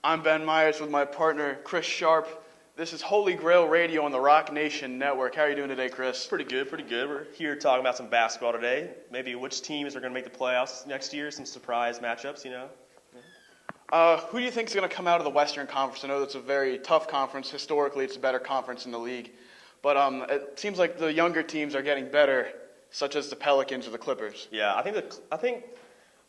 I'm Ben Myers with my partner, Chris Sharp. This is Holy Grail Radio on the Rock Nation Network. How are you doing today, Chris? Pretty good. We're here talking about some basketball today. Maybe which teams are going to make the playoffs next year, some surprise matchups, you know. Who do you think is going to come out of the Western Conference? I know that's a very tough conference. Historically, it's a better conference in the league. But it seems like the younger teams are getting better, such as the Pelicans or the Clippers. Yeah, I think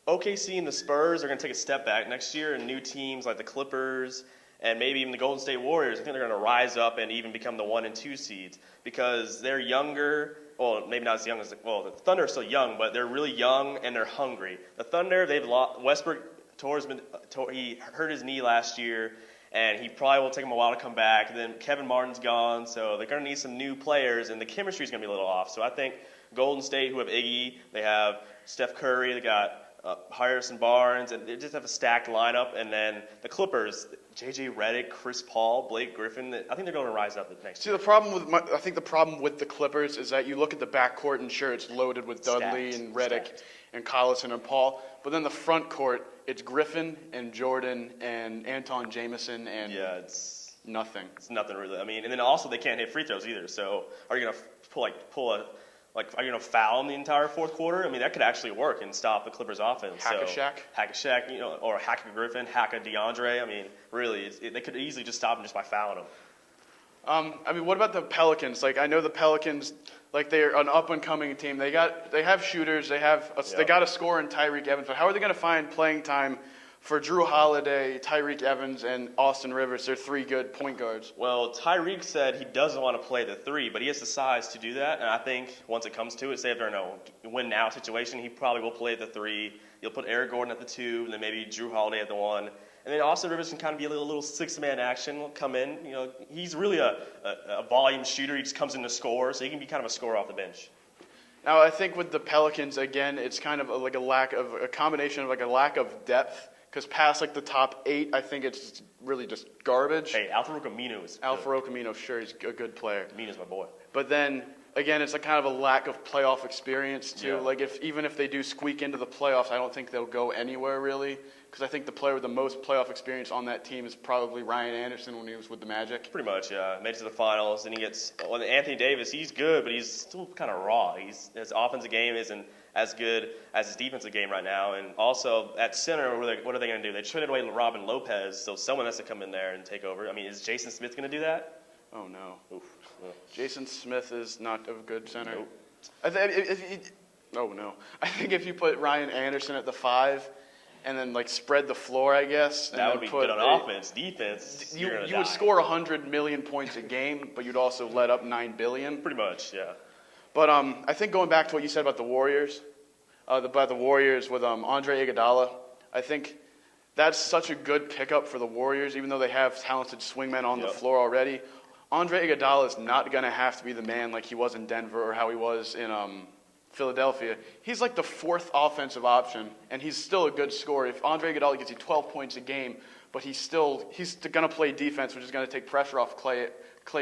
OKC and the Spurs are going to take a step back next year, and new teams like the Clippers and maybe even the Golden State Warriors, I think they're going to rise up and even become the 1 and 2 seeds because they're younger. Well, maybe not as young as the Thunder are still young, but they're really young and they're hungry. The Thunder, they've lost. Westbrook he hurt his knee last year, and he probably will take him a while to come back. And then Kevin Martin's gone, so they're going to need some new players, and the chemistry is going to be a little off. So I think Golden State, who have Iggy, they have Steph Curry, they got Harrison Barnes, and they just have a stacked lineup. And then the Clippers, J.J. Redick, Chris Paul, Blake Griffin, I think they're going to rise up next year. See, I think the problem with the Clippers is that you look at the backcourt and sure, it's loaded with Dudley and Redick and Collison and Paul. But then the front court, it's Griffin and Jordan and Anton Jameson and it's nothing. It's nothing really. I mean, and then also they can't hit free throws either. So are you going to are you going to foul in the entire fourth quarter? I mean, that could actually work and stop the Clippers' offense. Hack-a-Shaq, you know, or Hack-a-Griffin, Hack-a-DeAndre. I mean, really, they could easily just stop him just by fouling him. I mean, what about the Pelicans? Like, I know the Pelicans, like they're an up-and-coming team. They have shooters. They got a scorer in Tyreke Evans. But how are they going to find playing time for Drew Holiday, Tyreke Evans, and Austin Rivers? They're three good point guards. Well, Tyreke said he doesn't want to play the three, but he has the size to do that. And I think once it comes to it, say if they're in a win-now situation, he probably will play the three. He'll put Eric Gordon at the 2, and then maybe Drew Holiday at the 1. And then Austin Rivers can kind of be a little six-man action. He'll come in. You know, he's really a volume shooter. He just comes in to score, so he can be kind of a scorer off the bench. Now, I think with the Pelicans, again, it's kind of a combination of a lack of depth. Because past the top 8, I think it's really just garbage. Hey, Al-Farouq Aminu is Al-Farouq Aminu, sure, he's a good player. Amina's my boy. But then, again, it's kind of a lack of playoff experience, too. Yeah. Even if they do squeak into the playoffs, I don't think they'll go anywhere, really. Because I think the player with the most playoff experience on that team is probably Ryan Anderson when he was with the Magic. Pretty much, yeah. Made it to the finals, and Anthony Davis, he's good, but he's still kind of raw. His offensive game isn't as good as his defensive game right now. And also, at center, what are they going to do? They traded away Robin Lopez, so someone has to come in there and take over. I mean, is Jason Smith going to do that? Oh, no. Oof. Jason Smith is not a good center. Nope. Oh, no. I think if you put Ryan Anderson at the 5 and then, spread the floor, I guess. That would be good on offense. Defense, you would score 100 million points a game, but you'd also let up 9 billion. Pretty much, yeah. But I think going back to what you said about the Warriors, the Warriors with Andre Iguodala, I think that's such a good pickup for the Warriors, even though they have talented swingmen on the floor already. Andre Iguodala is not going to have to be the man like he was in Denver or how he was in Philadelphia. He's like the 4th offensive option, and he's still a good scorer. If Andre Iguodala gets you 12 points a game, but he's going to play defense, which is going to take pressure off Klay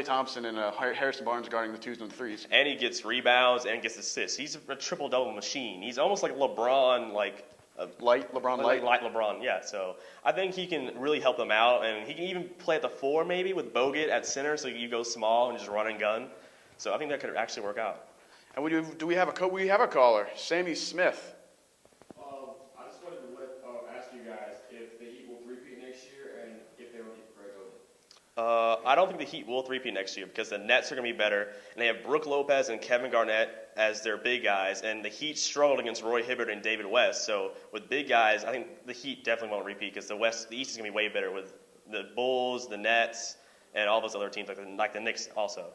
Thompson and Harrison Barnes guarding the 2s and 3s. And he gets rebounds and gets assists. He's a triple-double machine. He's almost like LeBron, Light LeBron, yeah. So I think he can really help them out, and he can even play at the 4 maybe with Bogut at center, so you go small and just run and gun. So I think that could actually work out. And we have a caller, Sammy Smith. I just wanted to ask you guys if the Heat will repeat next year and if they will get Greg Oden. I don't think the Heat will repeat next year because the Nets are going to be better, and they have Brook Lopez and Kevin Garnett as their big guys, and the Heat struggled against Roy Hibbert and David West. So with big guys, I think the Heat definitely won't repeat because the East is going to be way better with the Bulls, the Nets, and all those other teams like the Knicks also.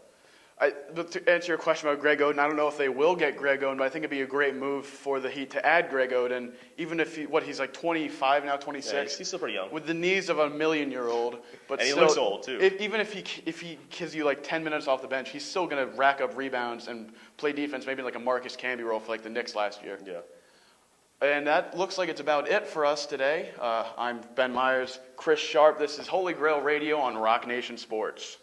But to answer your question about Greg Oden, I don't know if they will get Greg Oden, but I think it'd be a great move for the Heat to add Greg Oden, even if he's 25 now, 26. Yeah, he's still pretty young. With the knees of a million-year-old, but and he still, looks old too. Even if he gives you 10 minutes off the bench, he's still going to rack up rebounds and play defense, maybe like a Marcus Camby role for the Knicks last year. Yeah. And that looks like it's about it for us today. I'm Ben Myers, Chris Sharp. This is Holy Grail Radio on Rock Nation Sports.